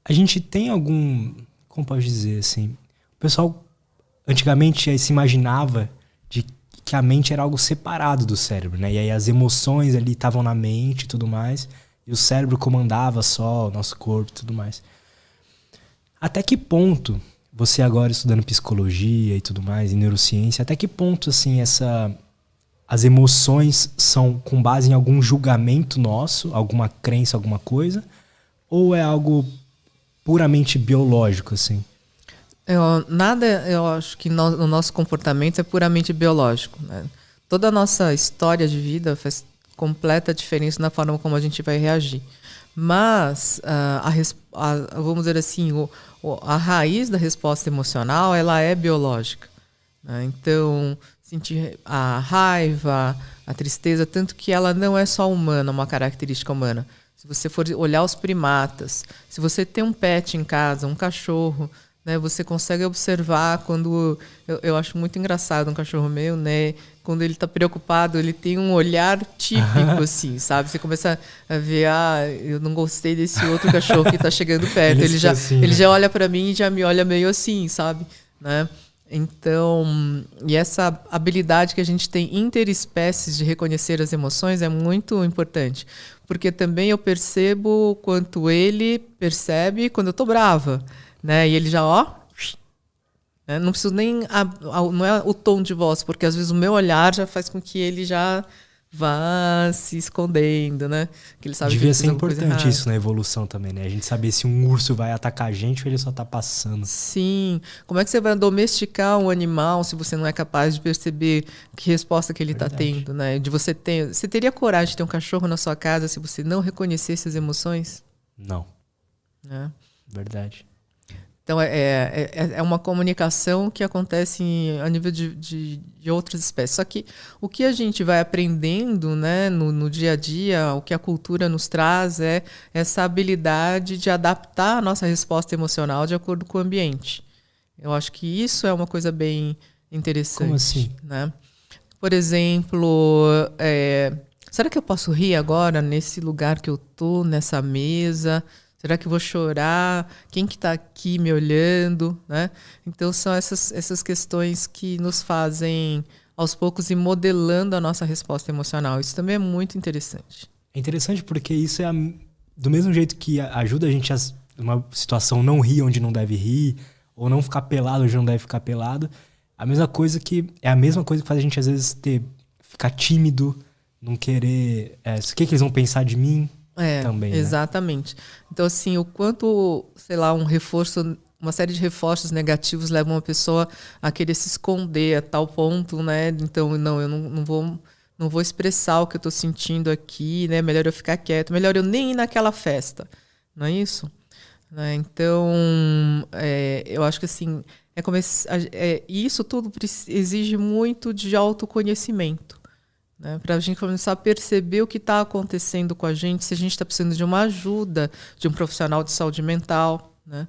A gente tem algum... Como pode dizer, assim... O pessoal antigamente se imaginava de que a mente era algo separado do cérebro, né? E aí as emoções ali estavam na mente e tudo mais. E o cérebro comandava só o nosso corpo e tudo mais. Até que ponto, você agora estudando psicologia e tudo mais, e neurociência, até que ponto, assim, as emoções são com base em algum julgamento nosso, alguma crença, alguma coisa? Ou é algo puramente biológico, assim? Eu acho que o nosso comportamento é puramente biológico, né? Toda a nossa história de vida faz completa diferença na forma como a gente vai reagir. Mas, vamos dizer assim, a raiz da resposta emocional, ela é biológica, né? Então, sentir a raiva, a tristeza, tanto que ela não é só humana, uma característica humana. Se você for olhar os primatas, se você tem um pet em casa, um cachorro, né, você consegue observar quando... Eu acho muito engraçado um cachorro meu, né? Quando ele está preocupado, ele tem um olhar típico, assim, sabe? Você começa a ver, eu não gostei desse outro cachorro que está chegando perto. Ele já olha para mim e já me olha meio assim, sabe? Né? Então, e essa habilidade que a gente tem interespécies de reconhecer as emoções é muito importante. Porque também eu percebo quanto ele percebe quando eu estou brava. Né? E ele já, né? Não preciso nem... não é o tom de voz, porque às vezes o meu olhar já faz com que ele já vá se escondendo, né? Que ele sabe Devia que ser importante isso na evolução também, né? A gente saber se um urso vai atacar a gente ou ele só tá passando. Sim. Como é que você vai domesticar um animal se você não é capaz de perceber que resposta que ele está tendo, né? Você teria coragem de ter um cachorro na sua casa se você não reconhecesse as emoções? Não. Né? Verdade. Então, é uma comunicação que acontece a nível de outras espécies. Só que o que a gente vai aprendendo, né, no dia a dia, o que a cultura nos traz é essa habilidade de adaptar a nossa resposta emocional de acordo com o ambiente. Eu acho que isso é uma coisa bem interessante. Como assim? Né? Por exemplo, será que eu posso rir agora nesse lugar que eu estou, nessa mesa? Será que eu vou chorar? Quem que está aqui me olhando? Né? Então, são essas questões que nos fazem, aos poucos, ir modelando a nossa resposta emocional. Isso também é muito interessante. É interessante porque isso é do mesmo jeito que ajuda a gente a uma situação não rir onde não deve rir, ou não ficar pelado onde não deve ficar pelado. É a mesma coisa que faz a gente, às vezes, ficar tímido, não querer... o que eles vão pensar de mim? Também, exatamente. Né? Então, assim, o quanto, sei lá, uma série de reforços negativos levam uma pessoa a querer se esconder a tal ponto, né? Então, não, eu não vou expressar o que eu estou sentindo aqui, né? Melhor eu ficar quieto, melhor eu nem ir naquela festa, não é isso? Né? Então, eu acho que assim, isso tudo exige muito de autoconhecimento. Né, para a gente começar a perceber o que está acontecendo com a gente, se a gente está precisando de uma ajuda de um profissional de saúde mental. Né?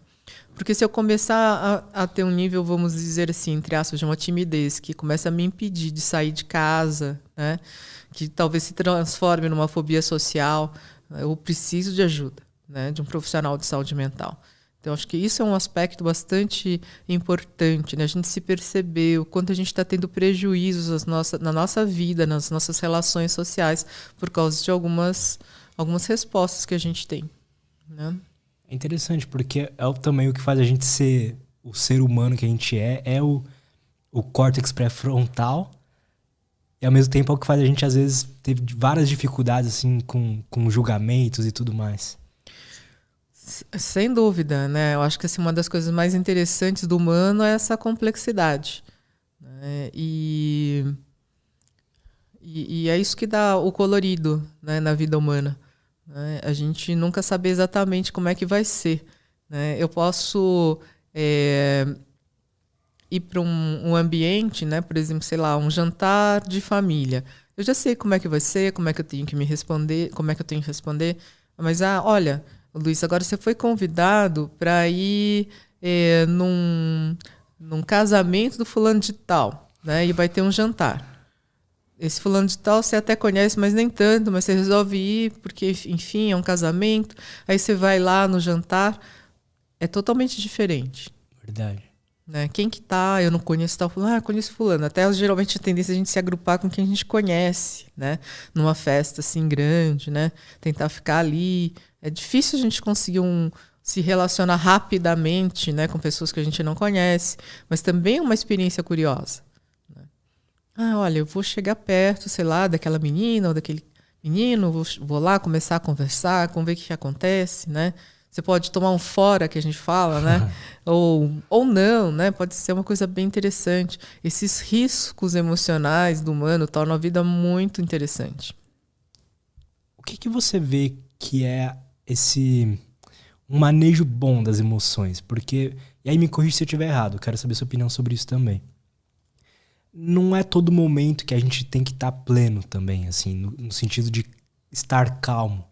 Porque se eu começar a ter um nível, vamos dizer assim, entre aspas, de uma timidez, que começa a me impedir de sair de casa, né, que talvez se transforme numa fobia social, eu preciso de ajuda, né, de um profissional de saúde mental. Então, acho que isso é um aspecto bastante importante, né? A gente se perceber o quanto a gente está tendo prejuízos na nossa vida, nas nossas relações sociais, por causa de algumas respostas que a gente tem. Né? É interessante, porque também o que faz a gente ser o ser humano que a gente é o córtex pré-frontal, e ao mesmo tempo é o que faz a gente, às vezes, ter várias dificuldades assim, com julgamentos e tudo mais. Sem dúvida, né? Eu acho que assim, uma das coisas mais interessantes do humano é essa complexidade. Né? E é isso que dá o colorido, né, na vida humana. Né? A gente nunca sabe exatamente como é que vai ser. Né? Eu posso ir para um ambiente, né, por exemplo, sei lá, um jantar de família. Eu já sei como é que vai ser, como é que eu tenho que me responder, como é que eu tenho que responder. Mas, olha... Luiz, agora você foi convidado para ir num casamento do fulano de tal, né? E vai ter um jantar. esse fulano de tal você até conhece, mas nem tanto, mas você resolve ir porque, enfim, é um casamento. Aí você vai lá no jantar, é totalmente diferente. Verdade. Né? Quem que tá, eu não conheço tal fulano, conheço fulano. Até geralmente a tendência é a gente se agrupar com quem a gente conhece, né? Numa festa assim grande, né? Tentar ficar ali. É difícil a gente conseguir se relacionar rapidamente, né, com pessoas que a gente não conhece, mas também é uma experiência curiosa. Olha, eu vou chegar perto, sei lá, daquela menina ou daquele menino, vou lá começar a conversar, vamos ver o que acontece, né? Você pode tomar um fora, que a gente fala, né? ou não, né? Pode ser uma coisa bem interessante. Esses riscos emocionais do humano tornam a vida muito interessante. O que você vê que é um manejo bom das emoções? Porque, e aí me corrija se eu estiver errado, eu quero saber sua opinião sobre isso também. Não é todo momento que a gente tem que estar pleno também, assim, no sentido de estar calmo.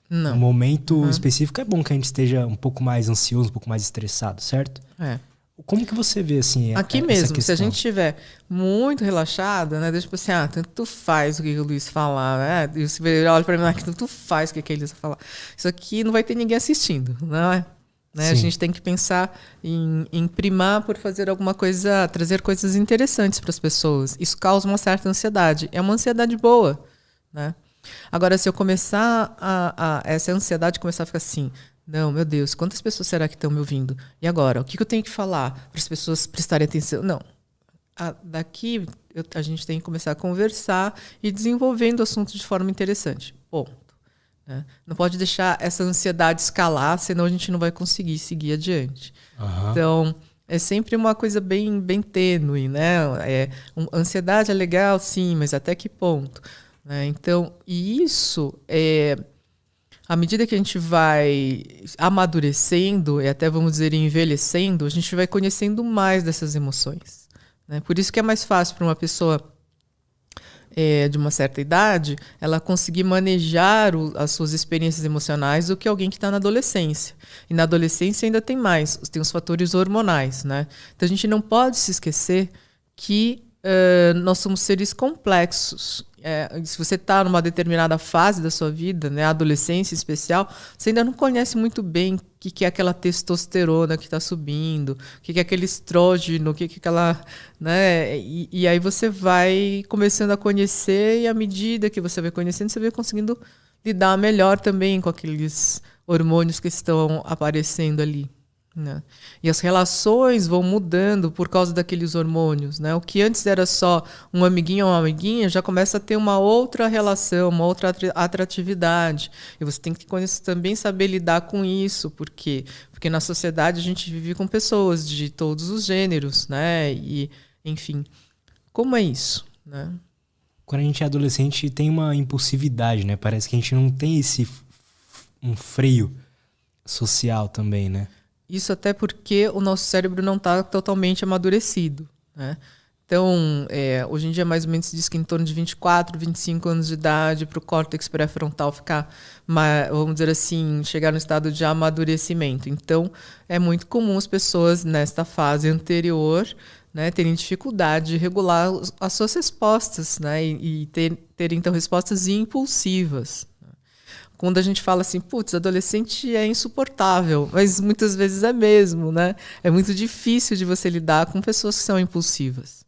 Não. No momento específico é bom que a gente esteja um pouco mais ansioso, um pouco mais estressado, certo? É. Como que você vê, assim, aqui essa mesmo, questão? se a gente estiver muito relaxada, né? Deixa eu assim, tanto faz o que o Luiz falar, né? E você olha pra mim, tanto faz o que a Elisa falar. Isso aqui não vai ter ninguém assistindo, não é? Né? A gente tem que pensar em primar por fazer alguma coisa, trazer coisas interessantes para as pessoas. Isso causa uma certa ansiedade. É uma ansiedade boa, né? Agora, se eu começar essa ansiedade começar a ficar assim, não, meu Deus, quantas pessoas será que estão me ouvindo? E agora, o que eu tenho que falar para as pessoas prestarem atenção? Não. Daqui a gente tem que começar a conversar e desenvolvendo o assunto de forma interessante. Ponto. Não pode deixar essa ansiedade escalar, senão a gente não vai conseguir seguir adiante. Então, é sempre uma coisa bem, bem tênue, né? Ansiedade é legal, sim, mas até que ponto? Então, e isso, à medida que a gente vai amadurecendo, e até vamos dizer envelhecendo, a gente vai conhecendo mais dessas emoções. Né? Por isso que é mais fácil para uma pessoa de uma certa idade, ela conseguir manejar as suas experiências emocionais do que alguém que está na adolescência. E na adolescência ainda tem mais, tem os fatores hormonais. Né? Então a gente não pode se esquecer que nós somos seres complexos. Se você está numa determinada fase da sua vida, né, a adolescência em especial, você ainda não conhece muito bem o que é aquela testosterona que está subindo, o que é aquele estrógeno, o que é aquela... Né, e aí você vai começando a conhecer, e à medida que você vai conhecendo, você vai conseguindo lidar melhor também com aqueles hormônios que estão aparecendo ali. Né? E as relações vão mudando por causa daqueles hormônios. Né? O que antes era só um amiguinho ou uma amiguinha já começa a ter uma outra relação, uma outra atratividade. E você tem que também saber lidar com isso. Por quê? Porque na sociedade a gente vive com pessoas de todos os gêneros. Né? E, enfim, como é isso? Né? Quando a gente é adolescente tem uma impulsividade, né? Parece que a gente não tem um freio social também, né? Isso até porque o nosso cérebro não está totalmente amadurecido. Né? Então, hoje em dia, mais ou menos, se diz que em torno de 24, 25 anos de idade, para o córtex pré-frontal ficar, vamos dizer assim, chegar no estado de amadurecimento. Então, é muito comum as pessoas, nesta fase anterior, né, terem dificuldade de regular as suas respostas, né, e terem, então, respostas impulsivas. Quando a gente fala assim, putz, adolescente é insuportável, mas muitas vezes é mesmo, né? É muito difícil de você lidar com pessoas que são impulsivas.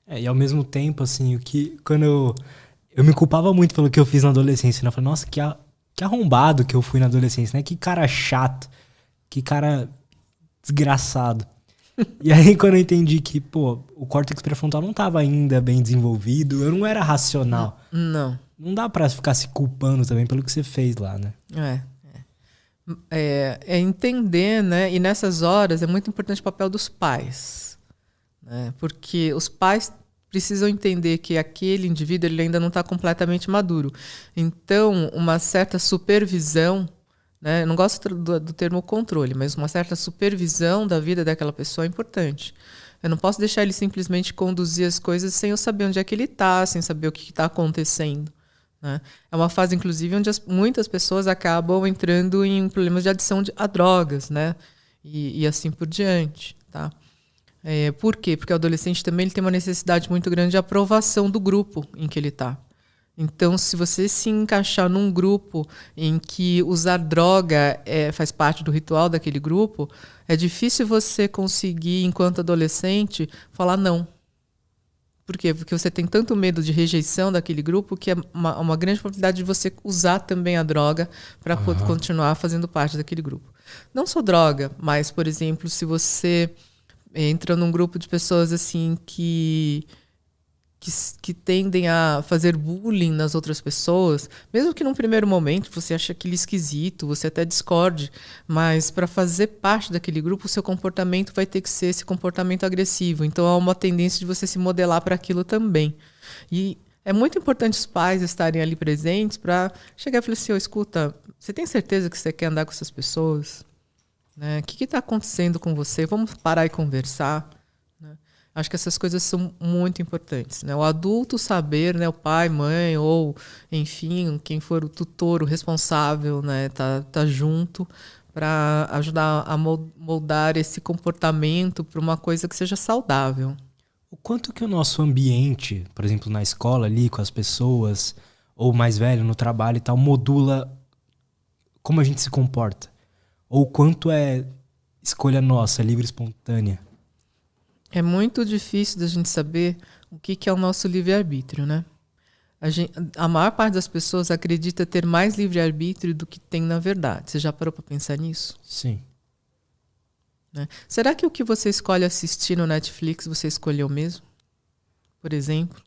E ao mesmo tempo, assim, quando eu me culpava muito pelo que eu fiz na adolescência, né? Eu falei, nossa, que arrombado que eu fui na adolescência, né? Que cara chato, que cara desgraçado. E aí quando eu entendi que, o córtex pré-frontal não estava ainda bem desenvolvido, eu não era racional. Não. Não dá pra ficar se culpando também pelo que você fez lá, né? É entender, né? E nessas horas é muito importante o papel dos pais. Né? Porque os pais precisam entender que aquele indivíduo ele ainda não está completamente maduro. Então, uma certa supervisão, né? Eu não gosto do termo controle, mas uma certa supervisão da vida daquela pessoa é importante. Eu não posso deixar ele simplesmente conduzir as coisas sem eu saber onde é que ele está, sem saber o que está acontecendo. Né? É uma fase, inclusive, onde muitas pessoas acabam entrando em problemas de adição a drogas, né? E assim por diante. Tá? Por quê? Porque o adolescente também ele tem uma necessidade muito grande de aprovação do grupo em que ele está. Então, se você se encaixar num grupo em que usar droga faz parte do ritual daquele grupo, é difícil você conseguir, enquanto adolescente, falar não. Por quê? Porque você tem tanto medo de rejeição daquele grupo que é uma grande probabilidade de você usar também a droga para continuar fazendo parte daquele grupo. Não só droga, mas, por exemplo, se você entra num grupo de pessoas assim que tendem a fazer bullying nas outras pessoas, mesmo que num primeiro momento você ache aquilo esquisito, você até discorde, mas para fazer parte daquele grupo, o seu comportamento vai ter que ser esse comportamento agressivo. Então há uma tendência de você se modelar para aquilo também. E é muito importante os pais estarem ali presentes para chegar e falar assim, escuta, você tem certeza que você quer andar com essas pessoas? Né? O que está acontecendo com você? Vamos parar e conversar? Acho que essas coisas são muito importantes, né? O adulto saber, né, o pai, mãe ou, enfim, quem for o tutor, o responsável, né, tá junto para ajudar a moldar esse comportamento para uma coisa que seja saudável. O quanto que o nosso ambiente, por exemplo, na escola ali, com as pessoas, ou mais velho, no trabalho e tal, modula como a gente se comporta? Ou quanto é escolha nossa, livre e espontânea? É muito difícil da gente saber o que é o nosso livre-arbítrio, né? A maior parte das pessoas acredita ter mais livre-arbítrio do que tem na verdade. Você já parou para pensar nisso? Sim. Né? Será que o que você escolhe assistir no Netflix você escolheu mesmo? Por exemplo?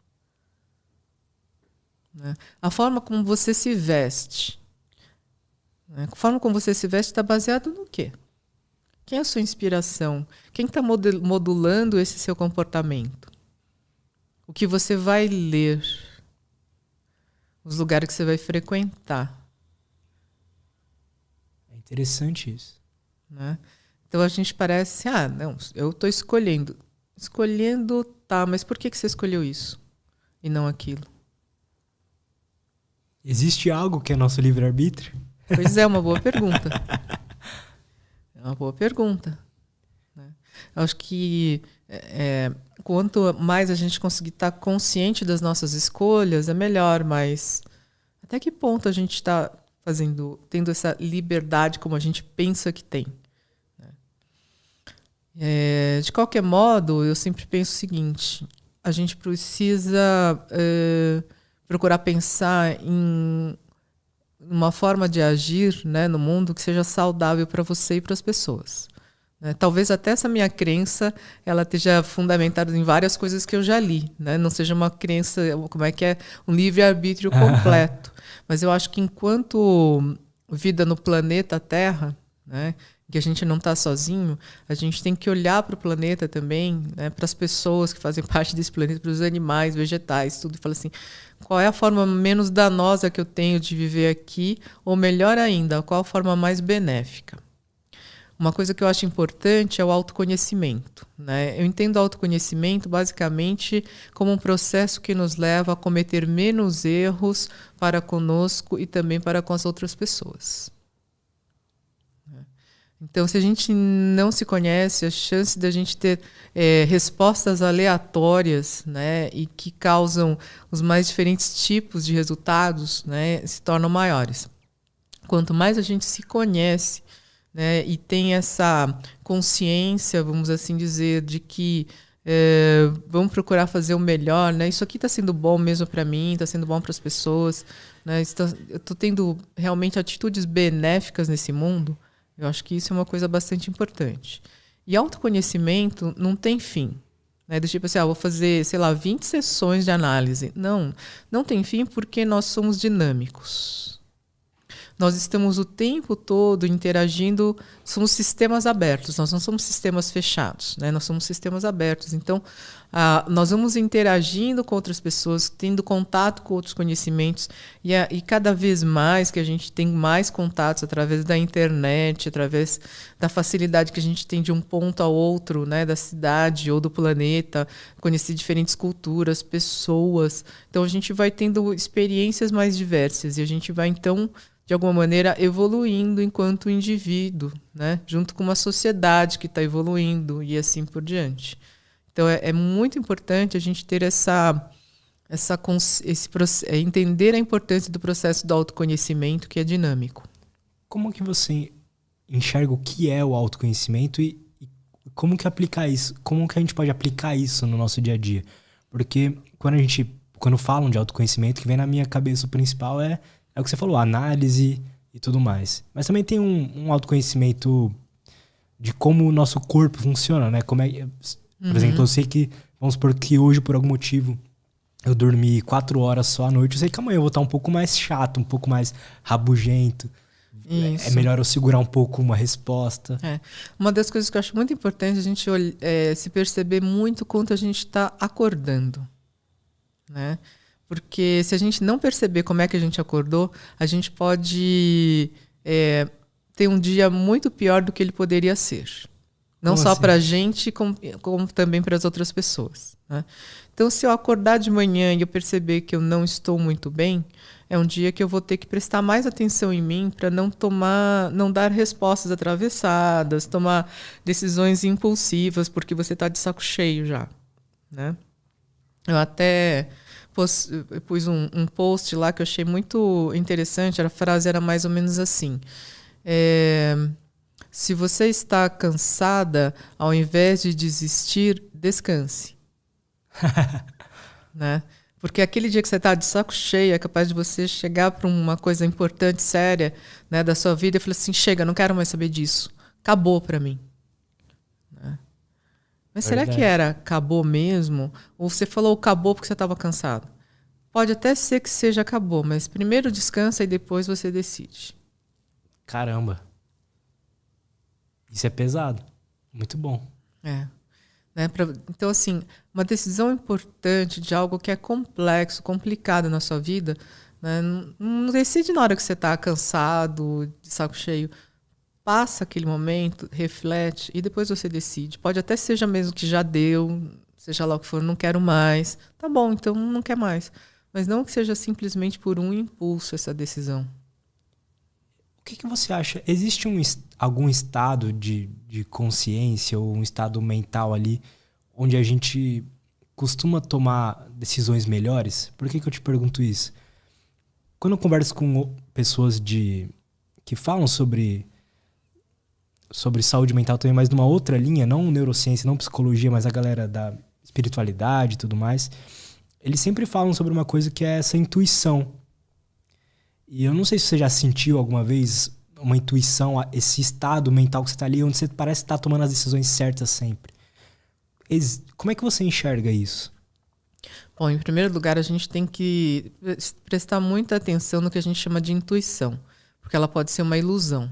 Né? A forma como você se veste. Né? A forma como você se veste está baseado no quê? Quem é a sua inspiração? Quem está modulando esse seu comportamento? O que você vai ler? Os lugares que você vai frequentar? É interessante isso. Né? Então a gente parece, não, eu estou escolhendo. Escolhendo, tá, mas por que você escolheu isso e não aquilo? Existe algo que é nosso livre-arbítrio? Pois é, uma boa pergunta. É uma boa pergunta. Né? Eu acho que quanto mais a gente conseguir estar consciente das nossas escolhas, é melhor, mas até que ponto a gente está tendo essa liberdade como a gente pensa que tem? Né? De qualquer modo, eu sempre penso o seguinte, a gente precisa procurar pensar em uma forma de agir, né, no mundo que seja saudável para você e para as pessoas. Né? Talvez até essa minha crença ela esteja fundamentada em várias coisas que eu já li. Né? Não seja uma crença, como é que é, um livre-arbítrio completo. Mas eu acho que enquanto vida no planeta Terra, né, que a gente não está sozinho, a gente tem que olhar para o planeta também, né, para as pessoas que fazem parte desse planeta, para os animais, vegetais, tudo, e falar assim, qual é a forma menos danosa que eu tenho de viver aqui, ou melhor ainda, qual a forma mais benéfica? Uma coisa que eu acho importante é o autoconhecimento. Né? Eu entendo o autoconhecimento basicamente como um processo que nos leva a cometer menos erros para conosco e também para com as outras pessoas. Então, se a gente não se conhece, a chance de a gente ter respostas aleatórias, né, e que causam os mais diferentes tipos de resultados, né, se tornam maiores. Quanto mais a gente se conhece, né, e tem essa consciência, vamos assim dizer, de que vamos procurar fazer o melhor, né, isso aqui está sendo bom mesmo para mim, está sendo bom para as pessoas, né, eu estou tendo realmente atitudes benéficas nesse mundo. Eu acho que isso é uma coisa bastante importante. E autoconhecimento não tem fim. Né? Do tipo assim, vou fazer, 20 sessões de análise. Não tem fim porque nós somos dinâmicos. Nós estamos o tempo todo interagindo, somos sistemas abertos, nós não somos sistemas fechados, né? Nós somos sistemas abertos. Então, nós vamos interagindo com outras pessoas, tendo contato com outros conhecimentos, e cada vez mais que a gente tem mais contatos através da internet, através da facilidade que a gente tem de um ponto ao outro, né, da cidade ou do planeta, conhecer diferentes culturas, pessoas. Então, a gente vai tendo experiências mais diversas e a gente vai, então, de de alguma maneira, evoluindo enquanto indivíduo, né? Junto com uma sociedade que está evoluindo e assim por diante. Então, é muito importante a gente ter entender a importância do processo do autoconhecimento, que é dinâmico. Como que você enxerga o que é o autoconhecimento e como que aplicar isso? Como que a gente pode aplicar isso no nosso dia a dia? Porque quando falam de autoconhecimento, o que vem na minha cabeça o principal é o que você falou, análise e tudo mais. Mas também tem um autoconhecimento de como o nosso corpo funciona, né? Por exemplo, eu sei que, vamos supor que hoje, por algum motivo, eu dormi 4 horas só à noite. Eu sei que amanhã eu vou estar um pouco mais chato, um pouco mais rabugento. Isso. É melhor eu segurar um pouco uma resposta. Uma das coisas que eu acho muito importante é a gente se perceber muito quanto a gente está acordando, né? Porque se a gente não perceber como é que a gente acordou, a gente pode ter um dia muito pior do que ele poderia ser. Não Como só assim? para a gente, como também para as outras pessoas, né? Então, se eu acordar de manhã e eu perceber que eu não estou muito bem, é um dia que eu vou ter que prestar mais atenção em mim para não dar respostas atravessadas, tomar decisões impulsivas, porque você está de saco cheio já, né? Eu até pus um post lá que eu achei muito interessante. A frase era mais ou menos assim: se você está cansada, ao invés de desistir, descanse. Né? Porque aquele dia que você está de saco cheio é capaz de você chegar para uma coisa importante, séria, né, da sua vida e falar assim: chega, não quero mais saber disso. Acabou para mim. Né? Mas será que acabou mesmo? Ou você falou acabou porque você estava cansado? Pode até ser que seja acabou, mas primeiro descansa e depois você decide. Caramba. Isso é pesado. Muito bom. Né? Então, assim, uma decisão importante de algo que é complexo, complicado na sua vida, né? Não decide na hora que você está cansado, de saco cheio. Passa aquele momento, reflete e depois você decide. Pode até seja mesmo que já deu, seja lá o que for, não quero mais. Tá bom, então não quer mais. Mas não que seja simplesmente por um impulso essa decisão. O que você acha? Existe algum estado de consciência ou um estado mental ali onde a gente costuma tomar decisões melhores? Por que eu te pergunto isso? Quando eu converso com pessoas que falam sobre saúde mental também, mas numa outra linha, não neurociência, não psicologia, mas a galera da espiritualidade e tudo mais, eles sempre falam sobre uma coisa que é essa intuição. E eu não sei se você já sentiu alguma vez uma intuição, esse estado mental que você está ali, onde você parece estar tomando as decisões certas sempre. Como é que você enxerga isso? Bom, em primeiro lugar, a gente tem que prestar muita atenção no que a gente chama de intuição, porque ela pode ser uma ilusão,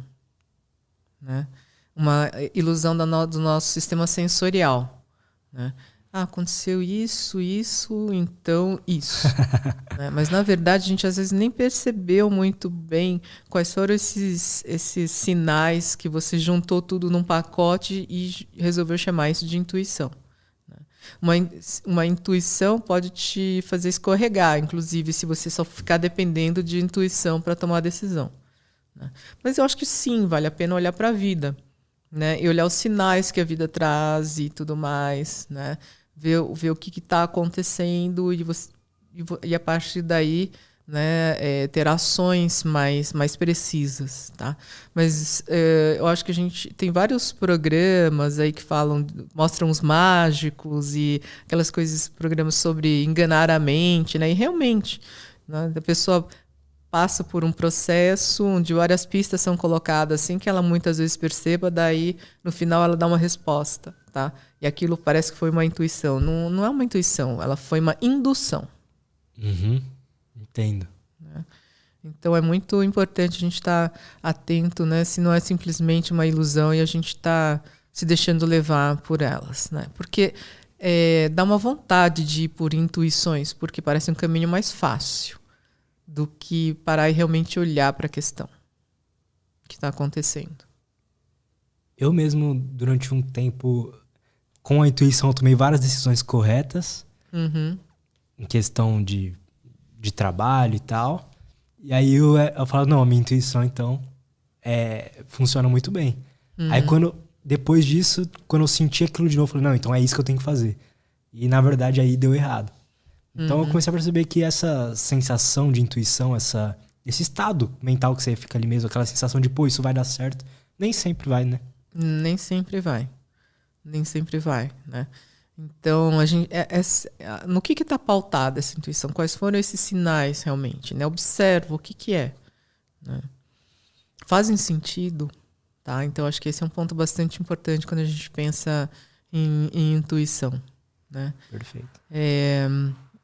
né? Uma ilusão do nosso sistema sensorial, né? Aconteceu isso, então isso. Né? Mas, na verdade, a gente às vezes nem percebeu muito bem quais foram esses sinais que você juntou tudo num pacote e resolveu chamar isso de intuição. Né? Uma intuição pode te fazer escorregar, inclusive, se você só ficar dependendo de intuição para tomar a decisão. Né? Mas eu acho que sim, vale a pena olhar para a vida, né? E olhar os sinais que a vida traz e tudo mais, né? Ver o que está acontecendo e a partir daí, né, ter ações mais precisas, tá? Mas eu acho que a gente tem vários programas aí que mostram os mágicos e aquelas coisas, programas sobre enganar a mente, né? E realmente, né, a pessoa passa por um processo onde várias pistas são colocadas sem que ela muitas vezes perceba, daí no final ela dá uma resposta, tá? E aquilo parece que foi uma intuição. Não é uma intuição, ela foi uma indução. Uhum. Entendo. Né? Então é muito importante a gente estar atento, né? Se não é simplesmente uma ilusão e a gente está se deixando levar por elas, né? Porque dá uma vontade de ir por intuições, porque parece um caminho mais fácil do que parar e realmente olhar para a questão que está acontecendo. Eu mesmo, durante um tempo, com a intuição, eu tomei várias decisões corretas, em questão de trabalho e tal. E aí eu falo, não, a minha intuição, então, funciona muito bem. Aí depois disso, quando eu senti aquilo de novo, eu falei, não, então é isso que eu tenho que fazer. E na verdade aí deu errado. Então eu comecei a perceber que essa sensação de intuição, esse estado mental que você fica ali mesmo, aquela sensação de, pô, isso vai dar certo, nem sempre vai, né? Nem sempre vai. Nem sempre vai, né? Então, a gente, no que está pautada essa intuição? Quais foram esses sinais realmente? Né? Observa o que é. Né? Fazem sentido? Tá? Então, acho que esse é um ponto bastante importante quando a gente pensa em intuição. Né? Perfeito.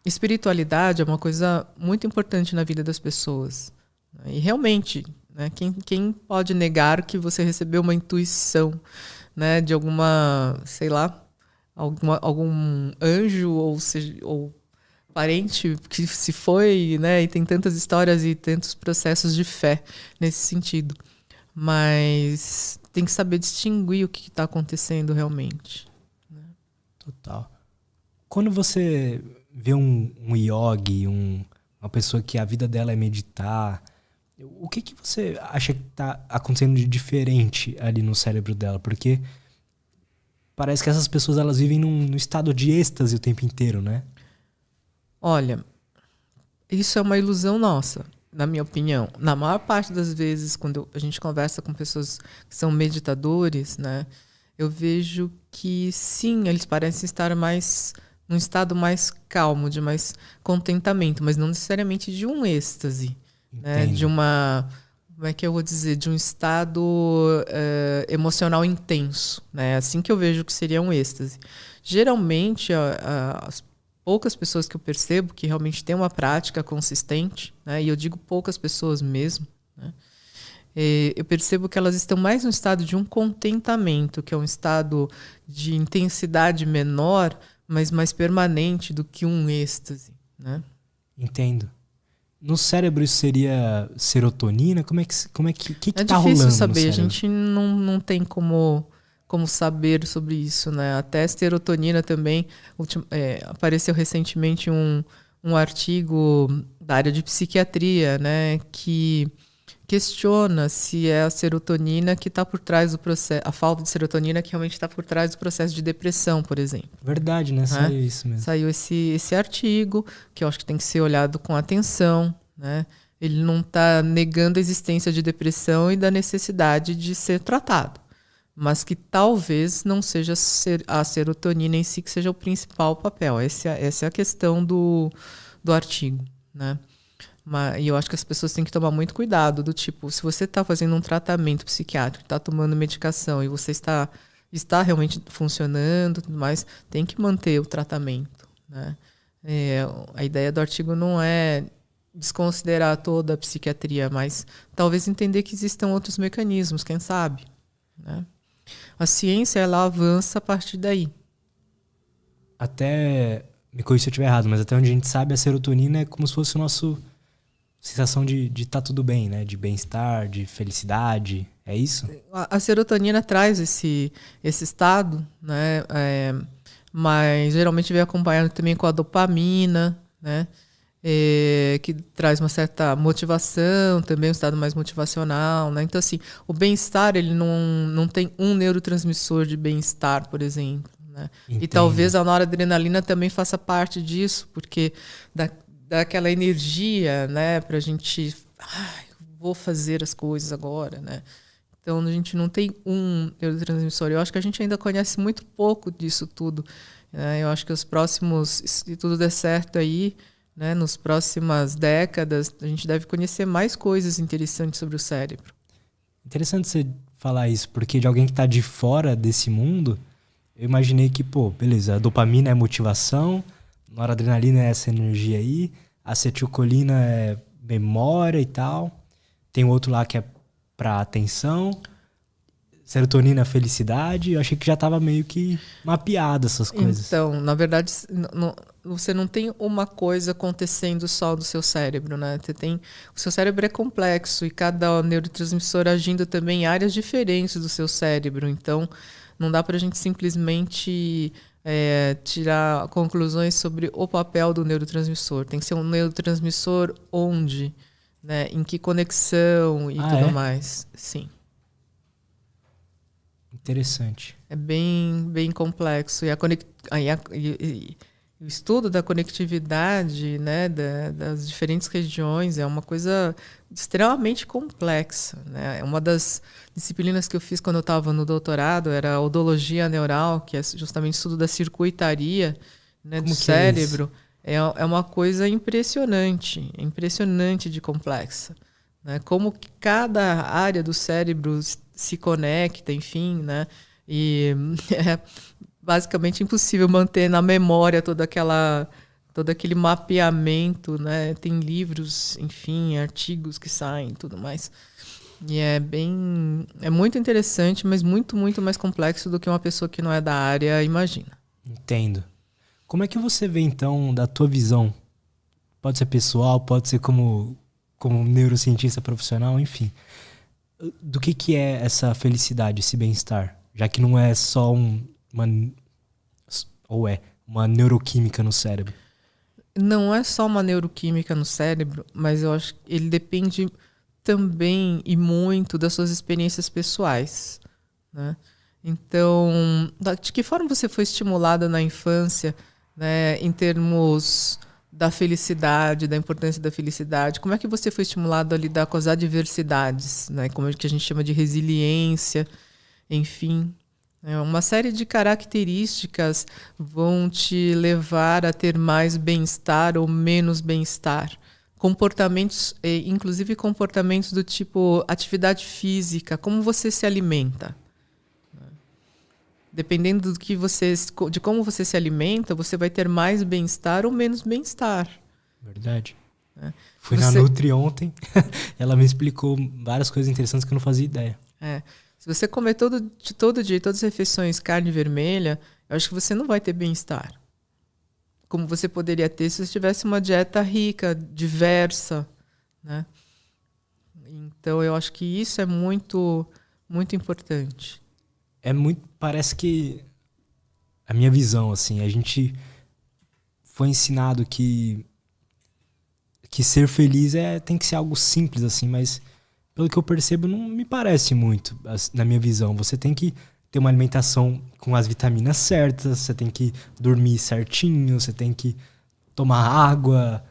Espiritualidade é uma coisa muito importante na vida das pessoas. Né? E realmente, né, quem pode negar que você recebeu uma intuição, né, de alguma, sei lá, algum anjo ou parente que se foi, né, e tem tantas histórias e tantos processos de fé nesse sentido. Mas tem que saber distinguir o que está acontecendo realmente. Né? Total. Quando você vê um yogi, uma pessoa que a vida dela é meditar, o que você acha que está acontecendo de diferente ali no cérebro dela? Porque parece que essas pessoas elas vivem num estado de êxtase o tempo inteiro, né? Olha, isso é uma ilusão nossa, na minha opinião. Na maior parte das vezes, quando a gente conversa com pessoas que são meditadores, né, eu vejo que sim, eles parecem estar num estado mais calmo, de mais contentamento, mas não necessariamente de um êxtase, né, de uma, como é que eu vou dizer, de um estado emocional intenso, né, assim que eu vejo que seria um êxtase. Geralmente, as poucas pessoas que eu percebo que realmente têm uma prática consistente, né, e eu digo poucas pessoas mesmo, né, eu percebo que elas estão mais no estado de um contentamento, que é um estado de intensidade menor, mas mais permanente do que um êxtase. Né? Entendo. No cérebro isso seria serotonina? Como é que tá rolando no cérebro? É difícil saber, a gente não tem como saber sobre isso, né? Até a serotonina também, apareceu recentemente um artigo da área de psiquiatria, né, que questiona se é a serotonina que está por trás do processo, a falta de serotonina que realmente está por trás do processo de depressão, por exemplo. Verdade, né? Saiu isso mesmo. Saiu esse artigo, que eu acho que tem que ser olhado com atenção, né? Ele não está negando a existência de depressão e da necessidade de ser tratado, mas que talvez não seja a serotonina em si que seja o principal papel. Essa é a questão do artigo, né? E eu acho que as pessoas têm que tomar muito cuidado, do tipo, se você está fazendo um tratamento psiquiátrico, está tomando medicação e você está realmente funcionando, tudo mais, tem que manter o tratamento, né? A ideia do artigo não é desconsiderar toda a psiquiatria, mas talvez entender que existam outros mecanismos, quem sabe, né? A ciência, ela avança a partir daí. Até, me corrija se eu estiver errado, mas até onde a gente sabe, a serotonina é como se fosse o nosso sensação de estar tudo bem, né? De bem-estar, de felicidade. É isso? A serotonina traz esse estado, né? Mas geralmente vem acompanhado também com a dopamina, né? Que traz uma certa motivação, também um estado mais motivacional, né? Então, assim, o bem-estar, ele não tem um neurotransmissor de bem-estar, por exemplo, né? E talvez a noradrenalina também faça parte disso, porque dá aquela energia, né, pra gente, vou fazer as coisas agora, né? Então, a gente não tem um neurotransmissor. Eu acho que a gente ainda conhece muito pouco disso tudo, né? Eu acho que se tudo der certo aí, né, nas próximas décadas, a gente deve conhecer mais coisas interessantes sobre o cérebro. Interessante você falar isso, porque de alguém que está de fora desse mundo, eu imaginei que, pô, beleza, a dopamina é motivação, noradrenalina é essa energia aí, a acetilcolina é memória e tal, tem outro lá que é para atenção, serotonina é felicidade, eu achei que já estava meio que mapeado essas coisas. Então, na verdade, você não tem uma coisa acontecendo só do seu cérebro, né? O seu cérebro é complexo e cada neurotransmissor agindo também em áreas diferentes do seu cérebro. Então, não dá para a gente simplesmente tirar conclusões sobre o papel do neurotransmissor. Tem que ser um neurotransmissor onde, né? Em que conexão e tudo mais. Sim. Interessante. É bem complexo. E o estudo da conectividade, né, das diferentes regiões é uma coisa extremamente complexa, né? Uma das disciplinas que eu fiz quando eu estava no doutorado era a odologia neural, que é justamente o estudo da circuitaria, né, do cérebro. É uma coisa impressionante de complexa, né? Como que cada área do cérebro se conecta, enfim, né? E é basicamente impossível manter na memória todo aquele mapeamento, né? Tem livros, enfim, artigos que saem e tudo mais. E é muito interessante, mas muito mais complexo do que uma pessoa que não é da área imagina. Entendo. Como é que você vê, então, da tua visão? Pode ser pessoal, pode ser como neurocientista profissional, enfim. Do que é essa felicidade, esse bem-estar? Já que não é só uma neuroquímica no cérebro. Não é só uma neuroquímica no cérebro, mas eu acho que ele depende também e muito das suas experiências pessoais, né? Então, de que forma você foi estimulada na infância, né, em termos da felicidade, da importância da felicidade? Como é que você foi estimulado a lidar com as adversidades, né, como é que a gente chama de resiliência, enfim? Uma série de características vão te levar a ter mais bem-estar ou menos bem-estar. Comportamentos, inclusive comportamentos do tipo atividade física, como você se alimenta. Dependendo de como você se alimenta, você vai ter mais bem-estar ou menos bem-estar. Verdade. Fui na Nutri ontem, ela me explicou várias coisas interessantes que eu não fazia ideia. Se você comer todo dia, todas as refeições, carne vermelha, eu acho que você não vai ter bem-estar. Como você poderia ter se você tivesse uma dieta rica, diversa, né? Então, eu acho que isso é muito importante. Parece que a minha visão, assim, a gente foi ensinado que ser feliz tem que ser algo simples, assim, mas pelo que eu percebo, não me parece muito, na minha visão. Você tem que ter uma alimentação com as vitaminas certas, você tem que dormir certinho, você tem que tomar água,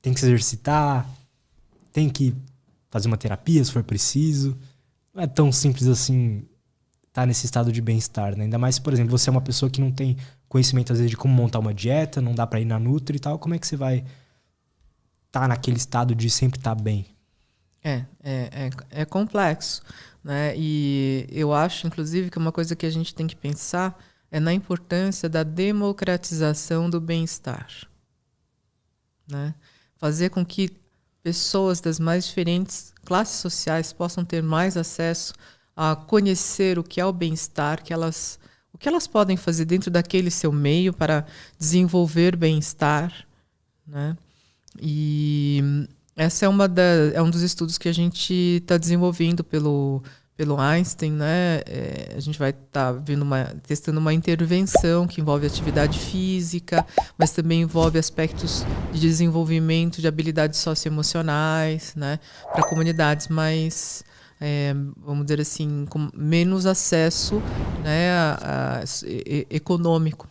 tem que se exercitar, tem que fazer uma terapia se for preciso. Não é tão simples assim estar nesse estado de bem-estar, né? Ainda mais se, por exemplo, você é uma pessoa que não tem conhecimento, às vezes, de como montar uma dieta, não dá pra ir na Nutri e tal. Como é que você vai estar naquele estado de sempre estar bem? É complexo, né? E eu acho, inclusive, que uma coisa que a gente tem que pensar é na importância da democratização do bem-estar, né? Fazer com que pessoas das mais diferentes classes sociais possam ter mais acesso a conhecer o que é o bem-estar, o que elas podem fazer dentro daquele seu meio para desenvolver bem-estar, né? E essa é um dos estudos que a gente está desenvolvendo pelo Einstein, né? A gente vai estar testando uma intervenção que envolve atividade física, mas também envolve aspectos de desenvolvimento de habilidades socioemocionais, né? Para comunidades mais, vamos dizer assim, com menos acesso, né, econômico.